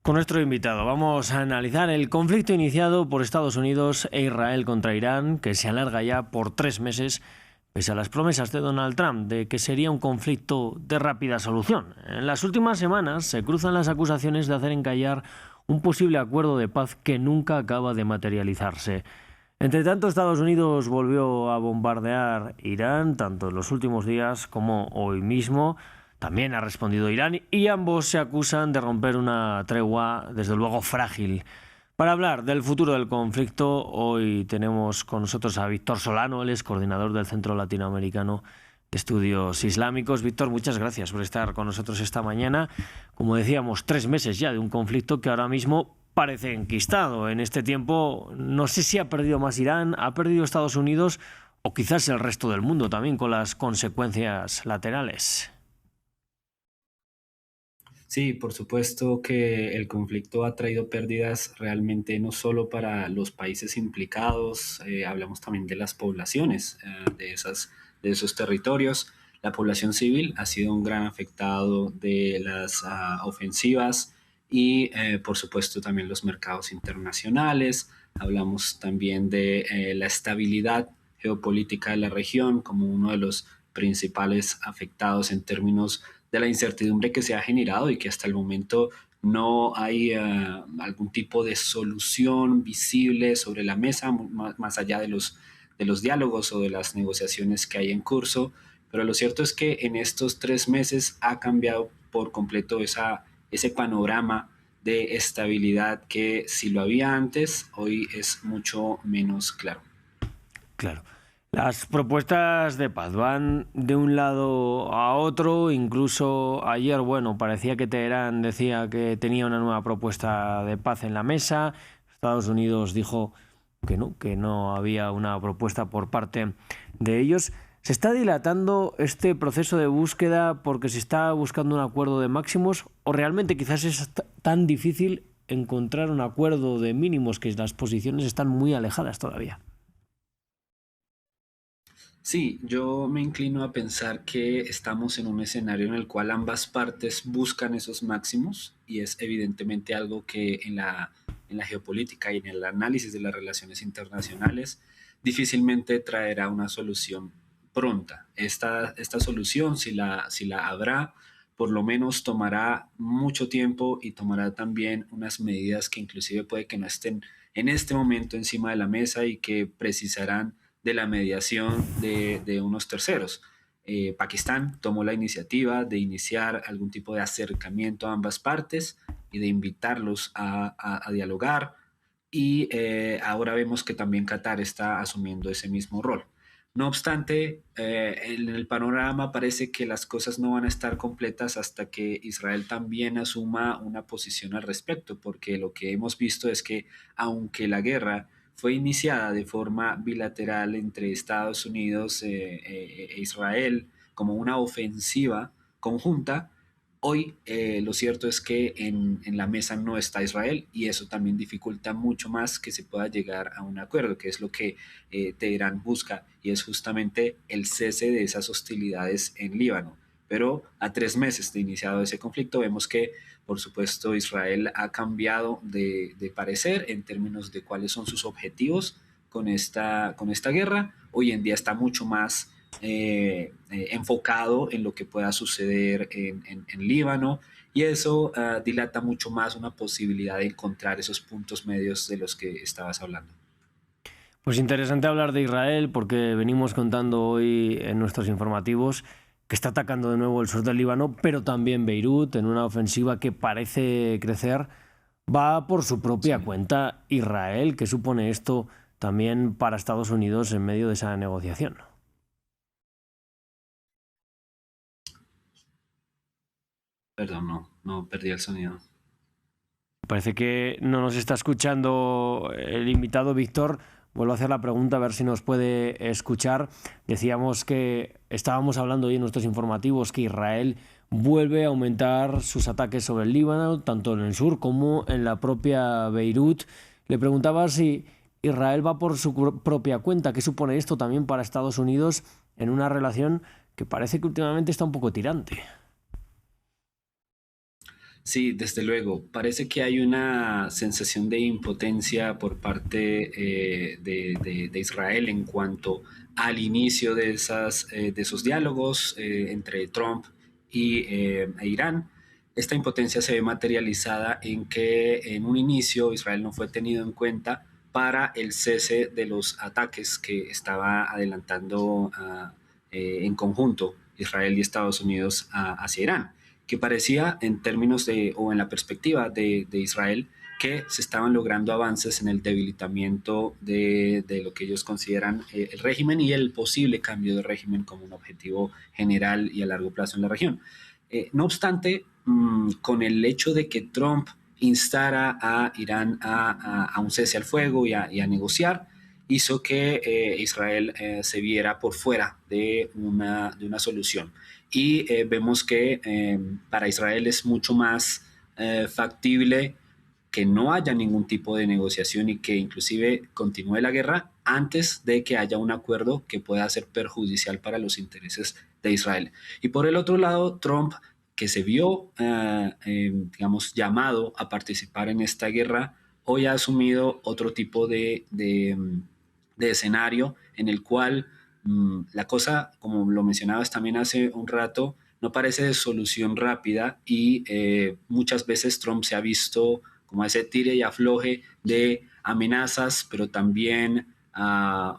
Con nuestro invitado vamos a analizar el conflicto iniciado por Estados Unidos e Israel contra Irán, que se alarga ya por 3 meses, pese a las promesas de Donald Trump de que sería un conflicto de rápida solución. En las últimas semanas se cruzan las acusaciones de hacer encallar un posible acuerdo de paz que nunca acaba de materializarse. Entre tanto, Estados Unidos volvió a bombardear Irán, tanto en los últimos días como hoy mismo. También ha respondido Irán y ambos se acusan de romper una tregua, desde luego frágil. Para hablar del futuro del conflicto, hoy tenemos con nosotros a Víctor Solano, él es coordinador del Centro Latinoamericano de Estudios Islámicos. Víctor, muchas gracias por estar con nosotros esta mañana. Como decíamos, 3 meses ya de un conflicto que ahora mismo parece enquistado. En este tiempo, no sé si ha perdido más Irán, ha perdido Estados Unidos o quizás el resto del mundo también, con las consecuencias laterales. Sí, por supuesto que el conflicto ha traído pérdidas realmente no solo para los países implicados, hablamos también de las poblaciones de esos territorios. La población civil ha sido un gran afectado de las ofensivas y por supuesto también los mercados internacionales. Hablamos también de la estabilidad geopolítica de la región como uno de los principales afectados en términos de la incertidumbre que se ha generado y que hasta el momento no hay algún tipo de solución visible sobre la mesa, más allá de los diálogos o de las negociaciones que hay en curso. Pero lo cierto es que en estos 3 meses ha cambiado por completo ese panorama de estabilidad que si lo había antes, hoy es mucho menos claro. Claro. Las propuestas de paz van de un lado a otro. Incluso ayer, parecía que Teherán decía que tenía una nueva propuesta de paz en la mesa. Estados Unidos dijo que no había una propuesta por parte de ellos. ¿Se está dilatando este proceso de búsqueda porque se está buscando un acuerdo de máximos o realmente quizás es tan difícil encontrar un acuerdo de mínimos que las posiciones están muy alejadas todavía? Sí, yo me inclino a pensar que estamos en un escenario en el cual ambas partes buscan esos máximos y es evidentemente algo que en la geopolítica y en el análisis de las relaciones internacionales difícilmente traerá una solución pronta. Esta solución, si la habrá, por lo menos tomará mucho tiempo y tomará también unas medidas que inclusive puede que no estén en este momento encima de la mesa y que precisarán de la mediación de unos terceros. Pakistán tomó la iniciativa de iniciar algún tipo de acercamiento a ambas partes y de invitarlos a dialogar y ahora vemos que también Qatar está asumiendo ese mismo rol. No obstante, en el panorama parece que las cosas no van a estar completas hasta que Israel también asuma una posición al respecto, porque lo que hemos visto es que aunque la guerra fue iniciada de forma bilateral entre Estados Unidos e Israel como una ofensiva conjunta, hoy lo cierto es que en la mesa no está Israel y eso también dificulta mucho más que se pueda llegar a un acuerdo, que es lo que Teherán busca y es justamente el cese de esas hostilidades en Líbano. Pero a 3 meses de iniciado ese conflicto vemos que, por supuesto, Israel ha cambiado de parecer en términos de cuáles son sus objetivos con esta guerra. Hoy en día está mucho más enfocado en lo que pueda suceder en Líbano y eso dilata mucho más una posibilidad de encontrar esos puntos medios de los que estabas hablando. Pues interesante hablar de Israel porque venimos contando hoy en nuestros informativos que está atacando de nuevo el sur del Líbano, pero también Beirut en una ofensiva que parece crecer. Va por su propia cuenta Israel. ¿Qué supone esto también para Estados Unidos en medio de esa negociación? Perdón, no perdí el sonido. Parece que no nos está escuchando el invitado Víctor. Vuelvo a hacer la pregunta a ver si nos puede escuchar. Decíamos que estábamos hablando hoy en nuestros informativos que Israel vuelve a aumentar sus ataques sobre el Líbano, tanto en el sur como en la propia Beirut. Le preguntaba si Israel va por su propia cuenta. ¿Qué supone esto también para Estados Unidos en una relación que parece que últimamente está un poco tirante? Sí, desde luego. Parece que hay una sensación de impotencia por parte de Israel en cuanto al inicio de esos diálogos entre Trump e Irán. Esta impotencia se ve materializada en que en un inicio Israel no fue tenido en cuenta para el cese de los ataques que estaba adelantando en conjunto Israel y Estados Unidos hacia Irán, que parecía en términos de, o en la perspectiva de Israel, que se estaban logrando avances en el debilitamiento de lo que ellos consideran el régimen y el posible cambio de régimen como un objetivo general y a largo plazo en la región. No obstante, con el hecho de que Trump instara a Irán a un cese al fuego y a negociar, hizo que Israel se viera por fuera de una solución. Y vemos que para Israel es mucho más factible que no haya ningún tipo de negociación y que inclusive continúe la guerra antes de que haya un acuerdo que pueda ser perjudicial para los intereses de Israel. Y por el otro lado, Trump, que se vio, digamos, llamado a participar en esta guerra, hoy ha asumido otro tipo de escenario en el cual la cosa, como lo mencionabas también hace un rato, no parece de solución rápida y muchas veces Trump se ha visto como ese tire y afloje de amenazas, pero también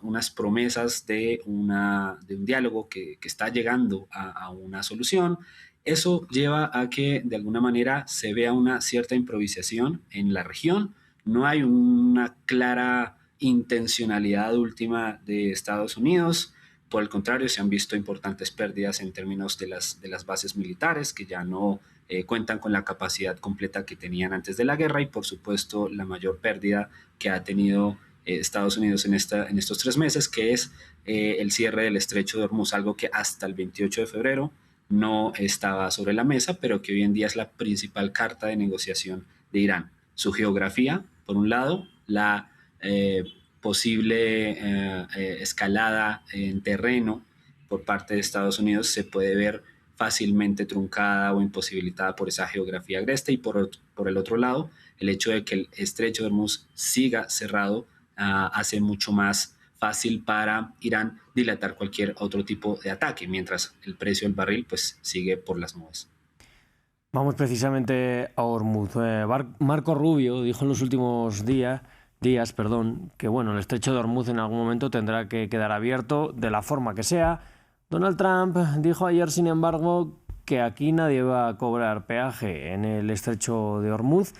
unas promesas de un diálogo que está llegando a una solución. Eso lleva a que de alguna manera se vea una cierta improvisación en la región. No hay una clara intencionalidad última de Estados Unidos. Por el contrario, se han visto importantes pérdidas en términos de las bases militares, que ya no cuentan con la capacidad completa que tenían antes de la guerra, y por supuesto la mayor pérdida que ha tenido Estados Unidos en estos 3 meses, que es el cierre del estrecho de Hormuz, algo que hasta el 28 de febrero no estaba sobre la mesa, pero que hoy en día es la principal carta de negociación de Irán. Su geografía, por un lado, la posible escalada en terreno por parte de Estados Unidos se puede ver fácilmente truncada o imposibilitada por esa geografía agreste, y por el otro lado, el hecho de que el estrecho de Hormuz siga cerrado hace mucho más fácil para Irán dilatar cualquier otro tipo de ataque, mientras el precio del barril pues sigue por las nubes. Vamos precisamente a Hormuz. Marco Rubio dijo en los últimos días, que bueno, el estrecho de Hormuz en algún momento tendrá que quedar abierto de la forma que sea. Donald Trump dijo ayer, sin embargo, que aquí nadie va a cobrar peaje en el estrecho de Hormuz,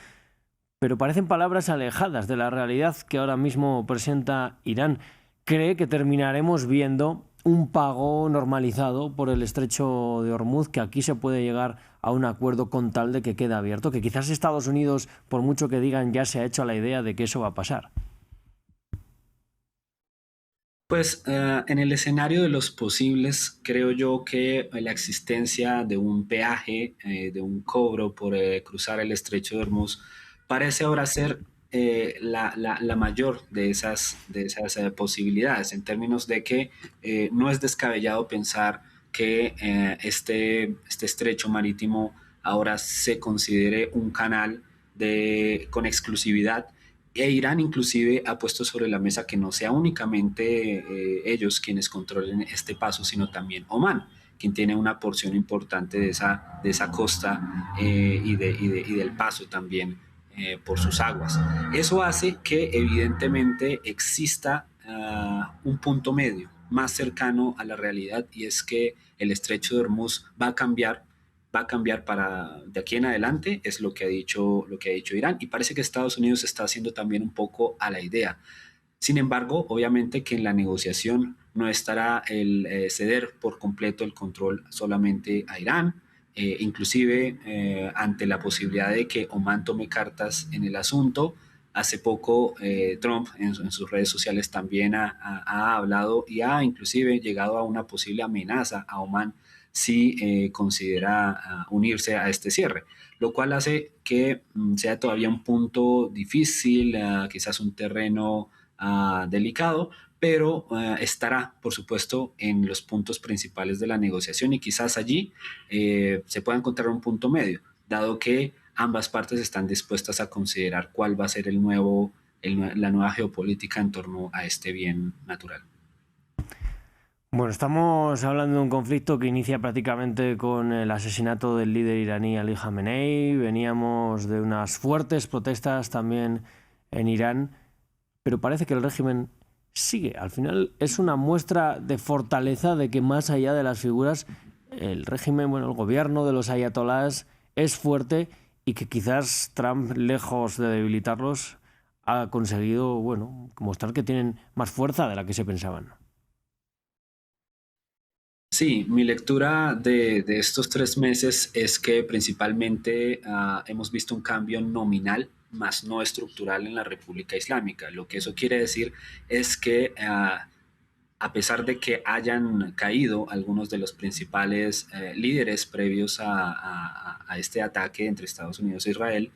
pero parecen palabras alejadas de la realidad que ahora mismo presenta Irán. ¿Cree que terminaremos viendo un pago normalizado por el estrecho de Hormuz, que aquí se puede llegar a un acuerdo con tal de que quede abierto? Que quizás Estados Unidos, por mucho que digan, ya se ha hecho a la idea de que eso va a pasar. Pues en el escenario de los posibles, creo yo que la existencia de un peaje, de un cobro por cruzar el estrecho de Hormuz, parece ahora ser la mayor de esas posibilidades, en términos de que no es descabellado pensar que este estrecho marítimo ahora se considere un canal con exclusividad, e Irán inclusive ha puesto sobre la mesa que no sea únicamente ellos quienes controlen este paso, sino también Omán, quien tiene una porción importante de esa costa y del paso también por sus aguas. Eso hace que evidentemente exista un punto medio más cercano a la realidad, y es que el estrecho de Hormuz va a cambiar para de aquí en adelante, es lo que ha dicho Irán, y parece que Estados Unidos está haciendo también un poco a la idea. Sin embargo, obviamente que en la negociación no estará el ceder por completo el control solamente a Irán, inclusive ante la posibilidad de que Omán tome cartas en el asunto. Hace poco Trump en sus redes sociales también ha hablado y ha inclusive llegado a una posible amenaza a Omán si considera unirse a este cierre, lo cual hace que sea todavía un punto difícil, quizás un terreno delicado, pero estará, por supuesto, en los puntos principales de la negociación, y quizás allí se pueda encontrar un punto medio, dado que ambas partes están dispuestas a considerar cuál va a ser la nueva geopolítica en torno a este bien natural. Bueno, estamos hablando de un conflicto que inicia prácticamente con el asesinato del líder iraní Ali Khamenei. Veníamos de unas fuertes protestas también en Irán, pero parece que el régimen sigue. Al final es una muestra de fortaleza de que más allá de las figuras, el régimen, bueno, el gobierno de los ayatolás es fuerte y que quizás Trump, lejos de debilitarlos, ha conseguido, bueno, mostrar que tienen más fuerza de la que se pensaban. Sí, mi lectura de estos 3 meses es que principalmente hemos visto un cambio nominal, más no estructural en la República Islámica. Lo que eso quiere decir es que a pesar de que hayan caído algunos de los principales líderes previos a este ataque entre Estados Unidos e Israel,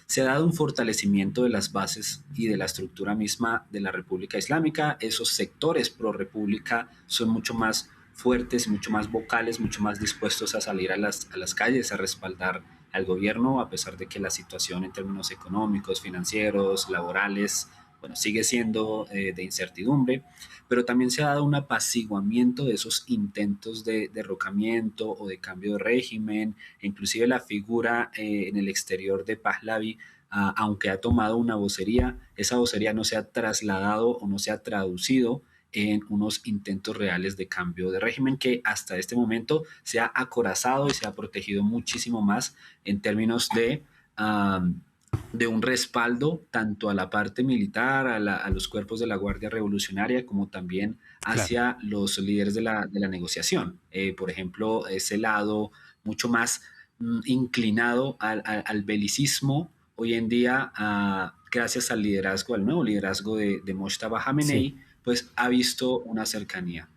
se ha dado un fortalecimiento de las bases y de la estructura misma de la República Islámica. Esos sectores pro república son mucho más fuertes, mucho más vocales, mucho más dispuestos a salir a las calles a respaldar al gobierno, a pesar de que la situación en términos económicos, financieros, laborales, bueno, sigue siendo de incertidumbre, pero también se ha dado un apaciguamiento de esos intentos de derrocamiento o de cambio de régimen, e inclusive la figura en el exterior de Pahlavi, aunque ha tomado una vocería, esa vocería no se ha trasladado o no se ha traducido en unos intentos reales de cambio de régimen que hasta este momento se ha acorazado y se ha protegido muchísimo más en términos de un respaldo tanto a la parte militar, a los cuerpos de la Guardia Revolucionaria, como también Claro. hacia los líderes de la negociación. Por ejemplo, ese lado mucho más inclinado al belicismo hoy en día, gracias al liderazgo, al nuevo liderazgo de Mojtaba Sí. Khamenei, pues ha visto una cercanía.